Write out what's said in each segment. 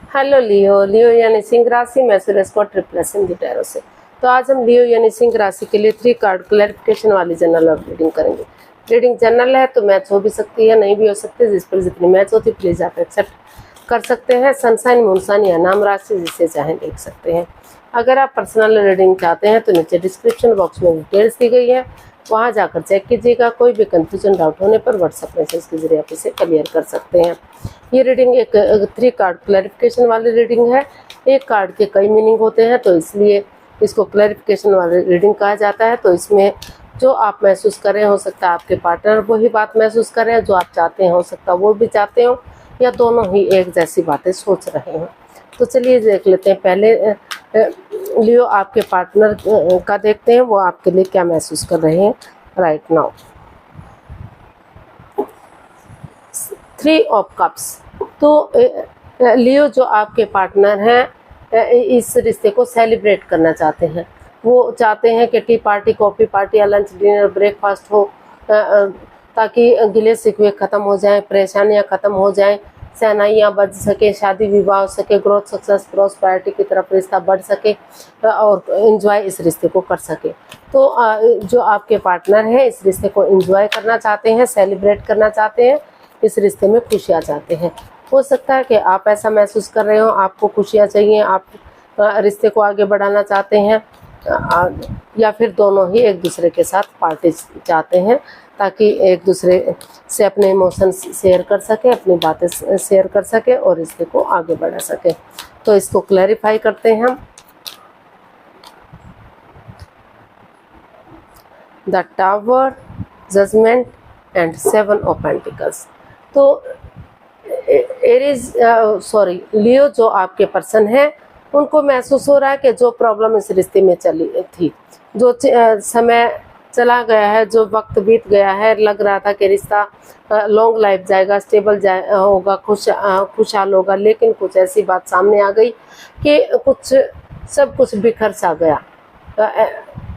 Hello लियो। लियो यानी सिंह राशि, मैं सुरेश को ट्रिपल टैरो से। तो आज हम लियो यानी सिंह राशि के लिए 3 कार्ड क्लैरिफिकेशन वाली जनरल और रीडिंग करेंगे। रीडिंग जनरल है तो मैच हो भी सकती है, नहीं भी हो सकती है। जिस पर जितनी मैच होती प्लीज़ आप एक्सेप्ट कर सकते हैं। सनसाइन, मूनसाइन या नाम राशि जिसे चाहें देख सकते हैं। अगर आप पर्सनल रीडिंग चाहते हैं तो नीचे डिस्क्रिप्शन बॉक्स में डिटेल्स दी गई है, वहाँ जाकर चेक कीजिएगा। कोई भी कंफ्यूजन डाउट होने पर व्हाट्सएप मैसेज के जरिए आप इसे क्लियर कर सकते हैं। ये रीडिंग एक 3 कार्ड क्लैरिफिकेशन वाली रीडिंग है। एक कार्ड के कई मीनिंग होते हैं तो इसलिए इसको क्लैरिफिकेशन वाली रीडिंग कहा जाता है। तो इसमें जो आप महसूस कर रहे हैं, हो सकता है आपके पार्टनर वही बात महसूस कर रहे हैं जो आप चाहते हैं, हो सकता है वो भी चाहते हो, या दोनों ही एक जैसी बातें सोच रहे हैं। तो चलिए देख लेते हैं। पहले लियो आपके पार्टनर का देखते हैं, वो आपके लिए क्या महसूस कर रहे हैं राइट नाउ। 3 of cups. तो लियो जो आपके पार्टनर हैं इस रिश्ते को सेलिब्रेट करना चाहते हैं। वो चाहते हैं कि टी पार्टी, कॉफ़ी पार्टी या लंच, डिनर, ब्रेकफास्ट हो, ताकि गिले शिकवे ख़त्म हो जाएं, परेशानियां ख़त्म हो जाएं, शहनाइयाँ बज सके, शादी विवाह हो सके, ग्रोथ, सक्सेस, प्रॉस्पेरिटी की तरफ रिश्ता बढ़ सके और एंजॉय इस रिश्ते को कर सके। तो जो आपके पार्टनर हैं इस रिश्ते को एंजॉय करना चाहते हैं, सेलिब्रेट करना चाहते हैं, इस रिश्ते में खुशियाँ चाहते हैं। हो सकता है कि आप ऐसा महसूस कर रहे हो, आपको खुशियाँ चाहिए, आप रिश्ते को आगे बढ़ाना चाहते हैं, या फिर दोनों ही एक दूसरे के साथ पार्टी चाहते हैं ताकि एक दूसरे से अपने इमोशंस शेयर कर सके, अपनी बातें शेयर कर सके और रिश्ते को आगे बढ़ा सके। तो इसको क्लैरिफाई करते हैं हम। The tower, judgement and 7 of pentacles. तो एरीज लियो जो आपके पर्सन है उनको महसूस हो रहा है कि जो प्रॉब्लम इस रिश्ते में चली थी, जो समय चला गया है, जो वक्त बीत गया है, लग रहा था कि रिश्ता लॉन्ग लाइफ जाएगा, स्टेबल होगा, खुशहाल होगा, लेकिन कुछ ऐसी बात सामने आ गई कि सब कुछ बिखर सा गया।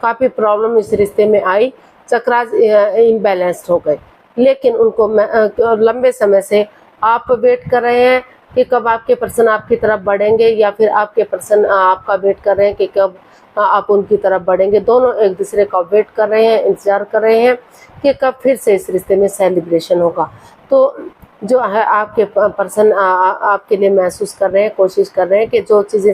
काफ़ी प्रॉब्लम इस रिश्ते में आई, चक्रास इम्बैलेंस्ड हो गए। लेकिन उनको लंबे समय से आप वेट कर रहे हैं कि कब आपके पर्सन आपकी तरफ बढ़ेंगे, या फिर आपके पर्सन आपका वेट कर रहे हैं कि कब आप उनकी तरफ बढ़ेंगे। दोनों एक दूसरे का वेट कर रहे हैं, इंतजार कर रहे हैं कि कब फिर से इस रिश्ते में सेलिब्रेशन होगा। तो जो है आपके पर्सन आपके लिए महसूस कर रहे हैं, कोशिश कर रहे हैं कि जो चीज़ें,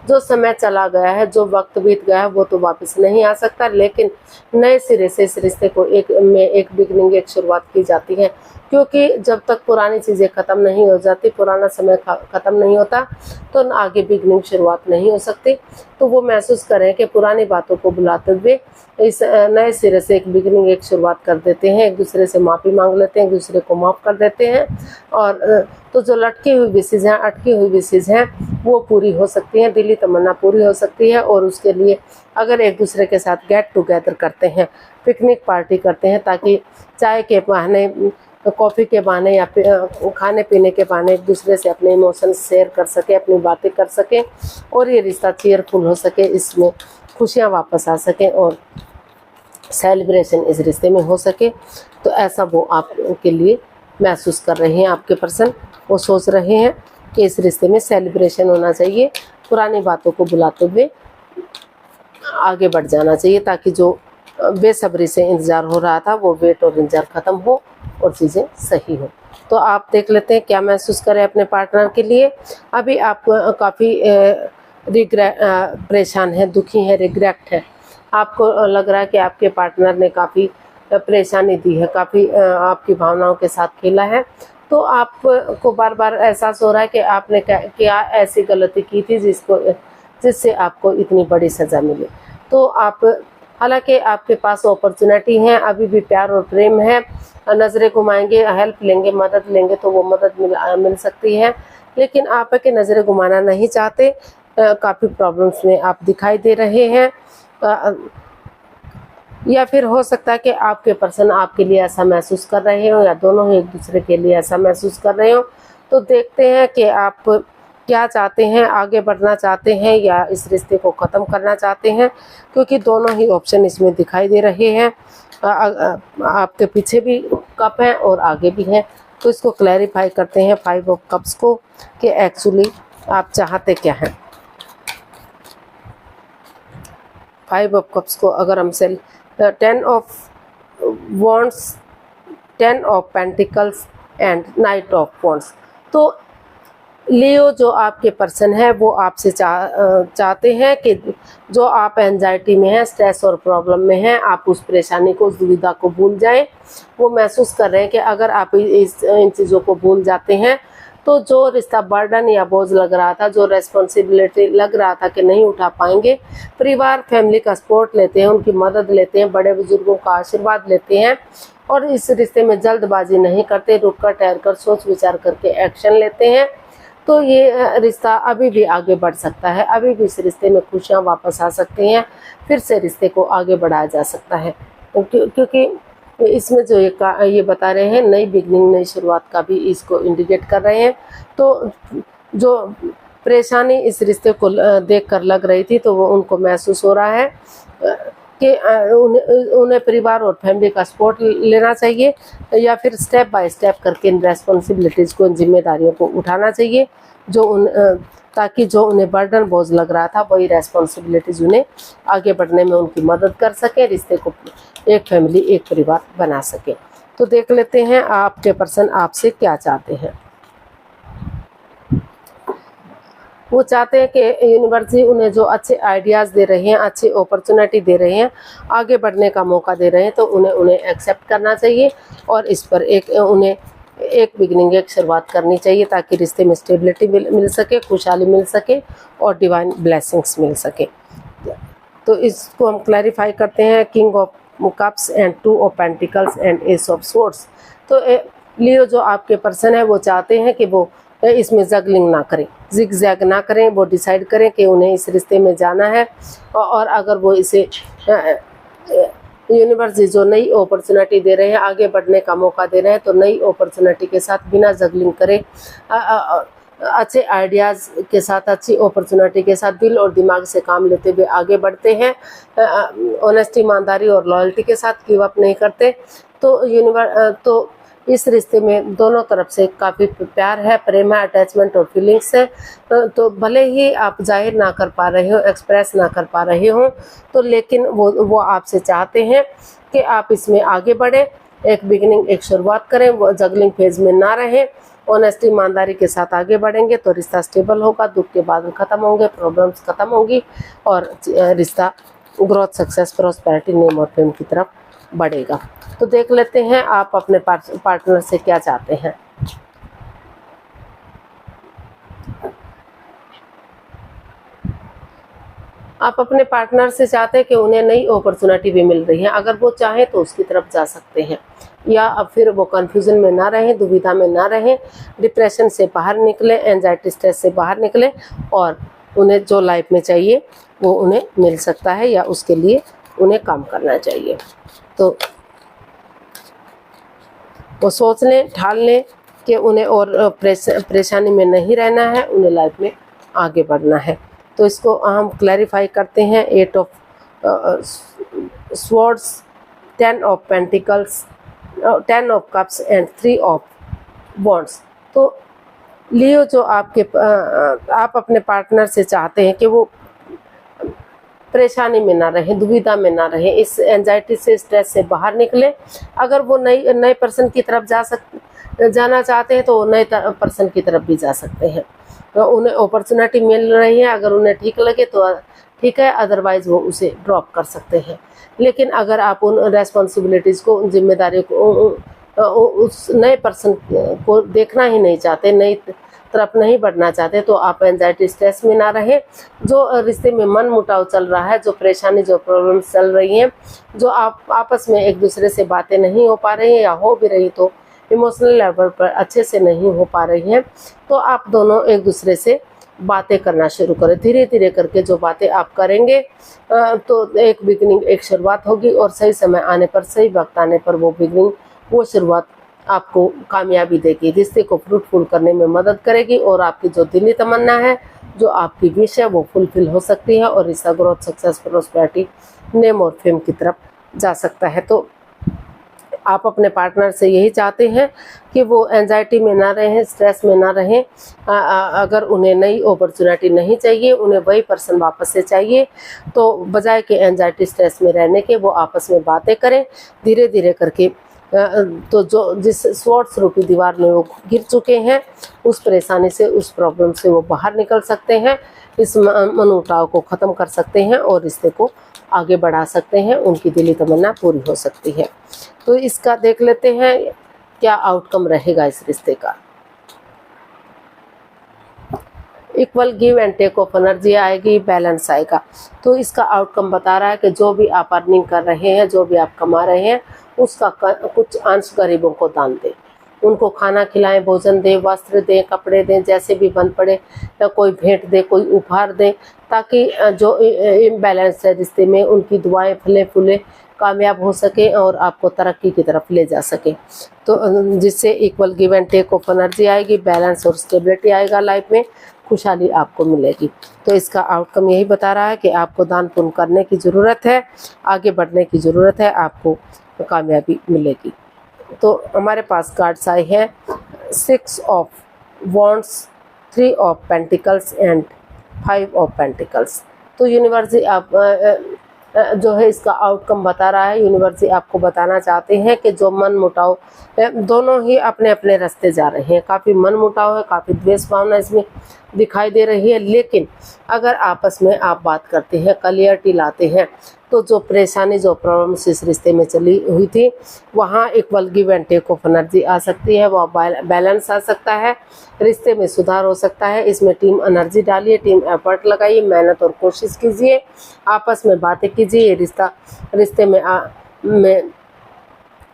जो समय चला गया है, जो वक्त बीत गया है, वो तो वापस नहीं आ सकता, लेकिन नए सिरे से इस रिश्ते को एक बिगनिंग, एक शुरुआत की जाती है। क्योंकि जब तक पुरानी चीज़ें ख़त्म नहीं हो जाती, पुराना समय ख़त्म नहीं होता, तो आगे बिगनिंग शुरुआत नहीं हो सकती। तो वो महसूस करें कि पुरानी बातों को भुलाते हुए इस नए सिरे से एक बिगनिंग, एक शुरुआत कर देते हैं, एक दूसरे से माफ़ी मांग लेते हैं, एक दूसरे को माफ़ कर देते हैं। और तो जो लटकी हुई विशेज़ हैं, अटकी हुई विशेज़ हैं, वो पूरी हो सकती हैं, दिली तमन्ना पूरी हो सकती है। और उसके लिए अगर एक दूसरे के साथ गेट टुगेदर करते हैं, पिकनिक पार्टी करते हैं, ताकि चाय के बहाने, कॉफ़ी के बहाने या खाने पीने के बहाने एक दूसरे से अपने इमोशंस शेयर कर सके, अपनी बातें कर सकें और ये रिश्ता चीयरफुल हो सके, इसमें खुशियाँ वापस आ सकें और सेलिब्रेशन इस रिश्ते में हो सके। तो ऐसा वो आपके लिए महसूस कर रहे हैं। आपके पर्सन वो सोच रहे हैं कि इस रिश्ते में सेलिब्रेशन होना चाहिए, पुरानी बातों को भुलाते हुए आगे बढ़ जाना चाहिए, ताकि जो बेसब्री से इंतज़ार हो रहा था वो वेट और इंतज़ार ख़त्म हो और चीज़ें सही हो। तो आप देख लेते हैं क्या महसूस करें अपने पार्टनर के लिए। अभी आप काफ़ी परेशान हैं, दुखी हैं, रिग्रेट है। आपको लग रहा है कि आपके पार्टनर ने काफ़ी परेशानी दी है, काफ़ी आपकी भावनाओं के साथ खेला है। तो आपको बार बार एहसास हो रहा है कि आपने क्या ऐसी गलती की थी जिससे आपको इतनी बड़ी सज़ा मिली। तो हालांकि आपके पास अपॉर्चुनिटी है, अभी भी प्यार और प्रेम है, नज़रें घुमाएंगे, हेल्प लेंगे, मदद लेंगे तो वो मदद मिल सकती है। लेकिन आप के नज़रें घुमाना नहीं चाहते, काफ़ी प्रॉब्लम्स में आप दिखाई दे रहे हैं, या फिर हो सकता है कि आपके पर्सन आपके लिए ऐसा महसूस कर रहे हो, या दोनों ही एक दूसरे के लिए ऐसा महसूस कर रहे हो। तो देखते हैं कि आप क्या चाहते हैं, आगे बढ़ना चाहते हैं या इस रिश्ते को ख़त्म करना चाहते हैं, क्योंकि दोनों ही ऑप्शन इसमें दिखाई दे रहे हैं। आपके पीछे भी कप हैं और आगे भी हैं। तो इसको क्लैरिफाई करते हैं 5 ऑफ कप्स को कि एक्चुअली आप चाहते क्या हैं। 5 ऑफ कप्स को अगर हमसे 10 of wands, 10 of pentacles and night of wands. तो लियो जो आपके पर्सन है वो आपसे चाहते हैं कि जो आप एंजाइटी में हैं, स्ट्रेस और प्रॉब्लम में हैं, आप उस परेशानी को, उस दुविधा को भूल जाएं। वो महसूस कर रहे हैं कि अगर आप इन चीज़ों को भूल जाते हैं तो जो रिश्ता बर्डन या बोझ लग रहा था, जो रेस्पॉन्सिबिलिटी लग रहा था कि नहीं उठा पाएंगे, परिवार फैमिली का सपोर्ट लेते हैं, उनकी मदद लेते हैं, बड़े बुजुर्गों का आशीर्वाद लेते हैं और इस रिश्ते में जल्दबाजी नहीं करते, रुक कर ठहर कर सोच विचार करके एक्शन लेते हैं। तो ये रिश्ता अभी भी आगे बढ़ सकता है, अभी भी इस रिश्ते में खुशियाँ वापस आ सकती हैं, फिर से रिश्ते को आगे बढ़ाया जा सकता है। क्योंकि इसमें जो ये बता रहे हैं, नई बिगनिंग, नई शुरुआत का भी इसको इंडिकेट कर रहे हैं। तो जो परेशानी इस रिश्ते को देखकर लग रही थी, तो वो उनको महसूस हो रहा है कि उन्हें परिवार और फैमिली का सपोर्ट लेना चाहिए या फिर स्टेप बाय स्टेप करके इन रेस्पॉन्सिबिलिटीज़ को, इन जिम्मेदारियों को उठाना चाहिए ताकि जो उन्हें बर्डन बोझ लग रहा था, वही रेस्पॉन्सिबिलिटीज़ उन्हें आगे बढ़ने में उनकी मदद कर सके, रिश्ते को एक फैमिली, एक परिवार बना सके। तो देख लेते हैं आपके पर्सन आपसे क्या चाहते हैं। वो चाहते हैं कि यूनिवर्सिटी उन्हें जो अच्छे आइडियाज़ दे रहे हैं, अच्छी अपॉर्चुनिटी दे रहे हैं, आगे बढ़ने का मौका दे रहे हैं, तो उन्हें एक्सेप्ट करना चाहिए और इस पर उन्हें एक बिगनिंग, एक शुरुआत करनी चाहिए ताकि रिश्ते में स्टेबिलिटी मिल सके, खुशहाली मिल सके और डिवाइन ब्लेसिंग्स मिल सके। तो इसको हम क्लैरिफाई करते हैं। King of cups and 2 of pentacles and S of swords. तो लियो जो आपके पर्सन है वो चाहते हैं कि वो इसमें जगलिंग ना करें, जिग जैग ना करें, वो डिसाइड करें कि उन्हें इस रिश्ते में जाना है और अगर वो इसे यूनिवर्स जो नई अपॉर्चुनिटी दे रहे हैं, आगे बढ़ने का मौका दे रहे हैं, तो नई अपॉर्चुनिटी के साथ बिना जगलिंग करे, अच्छे आइडियाज़ के साथ, अच्छी अपॉर्चुनिटी के साथ दिल और दिमाग से काम लेते हुए आगे बढ़ते हैं। ऑनेस्टी, ईमानदारी और लॉयल्टी के साथ गिव अप नहीं करते। तो इस रिश्ते में दोनों तरफ से काफ़ी प्यार है, प्रेम है, अटैचमेंट और फीलिंग्स है। तो भले ही आप जाहिर ना कर पा रहे हो, एक्सप्रेस ना कर पा रहे हो, तो लेकिन वो आपसे चाहते हैं कि आप इसमें आगे बढ़ें, एक बिगिनिंग, एक शुरुआत करें, वो जगलिंग फेज में ना रहें। ऑनेस्टी, ईमानदारी के साथ आगे बढ़ेंगे तो रिश्ता स्टेबल होगा, दुख के बादल खत्म होंगे, प्रॉब्लम्स खत्म होंगी और रिश्ता ग्रोथ, सक्सेस, प्रॉस्पेरिटी, नेम और फेम की तरफ बढ़ेगा। तो देख लेते हैं आप अपने पार्टनर से क्या चाहते हैं। आप अपने पार्टनर से चाहते हैं कि उन्हें नई अपॉर्चुनिटी भी मिल रही है, अगर वो चाहें तो उसकी तरफ जा सकते हैं, या अब फिर वो कन्फ्यूजन में ना रहें, दुविधा में ना रहें, डिप्रेशन से बाहर निकले, एंजाइटी, स्ट्रेस से बाहर निकले और उन्हें जो लाइफ में चाहिए वो उन्हें मिल सकता है या उसके लिए उन्हें काम करना चाहिए। तो वो सोच लें, ठान लें कि उन्हें और परेशानी में नहीं रहना है, उन्हें लाइफ में आगे बढ़ना है। तो इसको हम क्लैरिफाई करते हैं। 8 of swords, 10 of pentacles, 10 of cups and 3 of wands. तो लियो जो आप अपने पार्टनर से चाहते हैं कि वो परेशानी में ना रहें, दुविधा में ना रहें, इस एंजाइटी से, स्ट्रेस से बाहर निकले। अगर वो नए पर्सन की तरफ जाना चाहते हैं तो वो नए पर्सन की तरफ भी जा सकते हैं। तो उन्हें अपॉर्चुनिटी मिल रही है, अगर उन्हें ठीक लगे तो ठीक है, अदरवाइज वो उसे ड्रॉप कर सकते हैं। लेकिन अगर आप उन रेस्पॉन्सिबिलिटीज़ को, उन जिम्मेदारियों को, उस नए पर्सन को देखना ही नहीं चाहते, नई तरफ नहीं बढ़ना चाहते, तो आप एंजाइटी, स्ट्रेस में ना रहें। जो रिश्ते में मन मुटाव चल रहा है, जो परेशानी, जो प्रॉब्लम्स चल रही हैं, जो आप आपस में एक दूसरे से बातें नहीं हो पा रही हैं या हो भी रही तो इमोशनल लेवल पर अच्छे से नहीं हो पा रही हैं, तो आप दोनों एक दूसरे से बातें करना शुरू करें। धीरे धीरे करके जो बातें आप करेंगे तो एक बिगनिंग, एक शुरुआत होगी और सही समय आने पर, सही वक्त आने पर वो बिगनिंग, वो शुरुआत आपको कामयाबी देगी, रिश्ते को फ्रूटफुल करने में मदद करेगी और आपकी जो दिली तमन्ना है, जो आपकी विश है, वो फुलफिल हो सकती है और रिश्ता ग्रोथ, सक्सेस, प्रॉस्पेरिटी, नेम और फेम की तरफ जा सकता है। तो आप अपने पार्टनर से यही चाहते हैं कि वो एंजाइटी में ना रहें, स्ट्रेस में ना रहें। अगर उन्हें नई अपॉर्चुनिटी नहीं चाहिए, उन्हें वही पर्सन वापस से चाहिए, तो बजाय के एंजाइटी स्ट्रेस में रहने के वो आपस में बातें करें धीरे धीरे करके। तो जो जिस स्वॉर्ड्स रूपी दीवार में वो गिर चुके हैं, उस परेशानी से, उस प्रॉब्लम से वो बाहर निकल सकते हैं, इस मनमुटाव को ख़त्म कर सकते हैं और रिश्ते को आगे बढ़ा सकते हैं, उनकी दिली तमन्ना पूरी हो सकती है। तो इसका देख लेते हैं क्या आउटकम रहेगा इस रिश्ते का। Equal give and take of energy आएगी, बैलेंस आएगा। तो इसका आउटकम बता रहा है कि जो भी आप अर्निंग कर रहे हैं, जो भी आप कमा रहे हैं, उसका कुछ अंश गरीबों को दान दें, उनको खाना खिलाएं, भोजन दें, वस्त्र दें, कपड़े दें, जैसे भी बन पड़े, या कोई भेंट दे, कोई उपहार दें, ताकि जो इम्बैलेंस है रिश्ते में, उनकी दुआएं फले फूले कामयाब हो सके और आपको तरक्की की तरफ ले जा सके। तो जिससे equal give and take of energy आएगी, बैलेंस और स्टेबिलिटी आएगा, लाइफ में खुशहाली आपको मिलेगी। तो इसका आउटकम यही बता रहा है कि आपको दान पुण्य करने की ज़रूरत है, आगे बढ़ने की ज़रूरत है, आपको कामयाबी मिलेगी। तो हमारे पास कार्ड्स आए हैं 6 of wands, 3 of pentacles and 5 of pentacles. तो यूनिवर्स आप जो है इसका आउटकम बता रहा है। यूनिवर्स आपको बताना चाहते हैं कि जो मन मुटाव, दोनों ही अपने अपने रास्ते जा रहे हैं, काफ़ी मन मुटाव है, काफ़ी द्वेष भावना इसमें दिखाई दे रही है, लेकिन अगर आपस में आप बात करते हैं, क्लियरिटी लाते हैं, तो जो परेशानी, जो प्रॉब्लम्स इस रिश्ते में चली हुई थी, वहाँ equal give and take of energy आ सकती है, वह बैलेंस आ सकता है, रिश्ते में सुधार हो सकता है। इसमें टीम एनर्जी डालिए, टीम एफर्ट लगाइए, मेहनत और कोशिश कीजिए, आपस में बातें कीजिए। रिश्ते में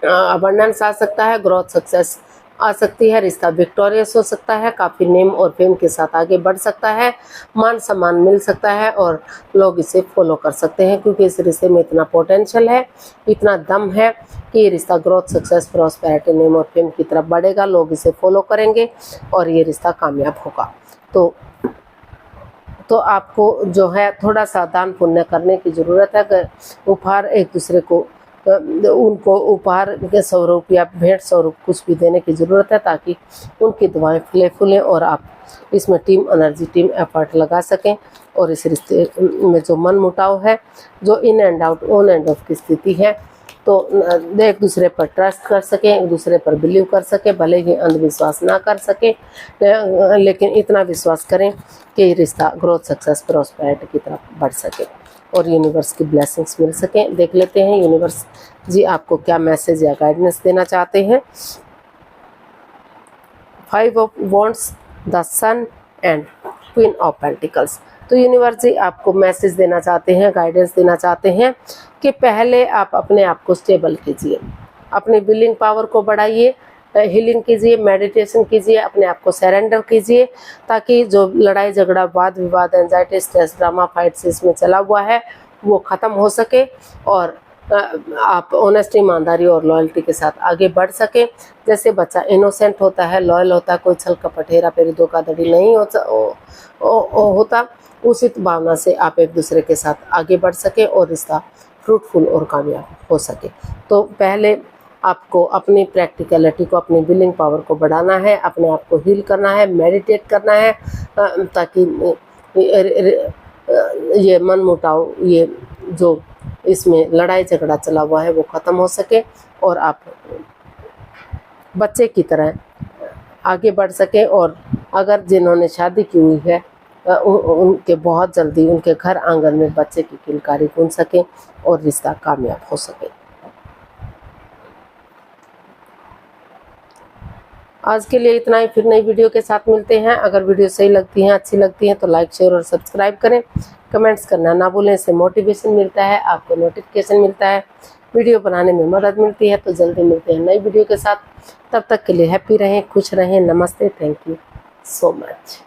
अबंडेंस आ सकता है, ग्रोथ सक्सेस आ सकती है, रिश्ता विक्टोरियस हो सकता है, काफ़ी नेम और फेम के साथ आगे बढ़ सकता है, मान सम्मान मिल सकता है और लोग इसे फॉलो कर सकते हैं, क्योंकि इस रिश्ते में इतना पोटेंशियल है, इतना दम है कि ये रिश्ता ग्रोथ, सक्सेस, प्रॉस्पेरिटी, नेम और फेम की तरफ बढ़ेगा। लोग इसे फॉलो करेंगे और ये रिश्ता कामयाब होगा। तो आपको जो है थोड़ा सा दान पुण्य करने की ज़रूरत है। उपहार एक दूसरे को, उनको उपहार के स्वरूप या भेंट स्वरूप कुछ भी देने की ज़रूरत है, ताकि उनकी दुआएं फले फूलें और आप इसमें टीम एनर्जी, टीम एफर्ट लगा सकें और इस रिश्ते में जो मन मुटाव है, जो in and out, on end of की स्थिति है, तो एक दूसरे पर ट्रस्ट कर सकें, एक दूसरे पर बिलीव कर सकें, भले ही अंधविश्वास ना कर सकें, लेकिन इतना विश्वास करें कि रिश्ता ग्रोथ, सक्सेस, प्रॉस्पेरिटी की तरफ बढ़ सके और यूनिवर्स की ब्लेसिंग्स मिल सकें। देख लेते हैं यूनिवर्स जी आपको क्या मैसेज या गाइडेंस देना चाहते हैं। 5 of wands, the sun and queen of pentacles. तो यूनिवर्स जी आपको मैसेज देना चाहते हैं, गाइडेंस देना चाहते हैं कि पहले आप अपने आप को स्टेबल कीजिए, अपनी विलिंग पावर को बढ़ाइए, हीलिंग कीजिए, मेडिटेशन कीजिए, अपने आप को सरेंडर कीजिए, ताकि जो लड़ाई झगड़ा, वाद विवाद, एंजाइटी, स्ट्रेस, ड्रामा, फाइट्स इसमें चला हुआ है वो ख़त्म हो सके और आप ऑनेस्टी, ईमानदारी और लॉयल्टी के साथ आगे बढ़ सके। जैसे बच्चा इनोसेंट होता है, लॉयल होता है, कोई छल कपट, हेरा फेरी, धोखाधड़ी नहीं होता, उसी भावना से आप एक दूसरे के साथ आगे बढ़ सके और रिश्ता फ्रूटफुल और कामयाब हो सके। तो पहले आपको अपनी प्रैक्टिकलिटी को, अपनी विलिंग पावर को बढ़ाना है, अपने आप को हील करना है, मेडिटेट करना है, ताकि ये मन मुटाव, ये जो इसमें लड़ाई झगड़ा चला हुआ है वो ख़त्म हो सके और आप बच्चे की तरह आगे बढ़ सके। और अगर जिन्होंने शादी की हुई है उनके बहुत जल्दी उनके घर आंगन में बच्चे की किलकारी गूंज सके और रिश्ता कामयाब हो सके। आज के लिए इतना ही, फिर नई वीडियो के साथ मिलते हैं। अगर वीडियो सही लगती है, अच्छी लगती है तो लाइक, शेयर और सब्सक्राइब करें, कमेंट्स करना ना भूलें, इससे मोटिवेशन मिलता है, आपको नोटिफिकेशन मिलता है, वीडियो बनाने में मदद मिलती है। तो जल्दी मिलते हैं नई वीडियो के साथ, तब तक के लिए हैप्पी रहें, खुश रहें। नमस्ते, थैंक यू सो मच।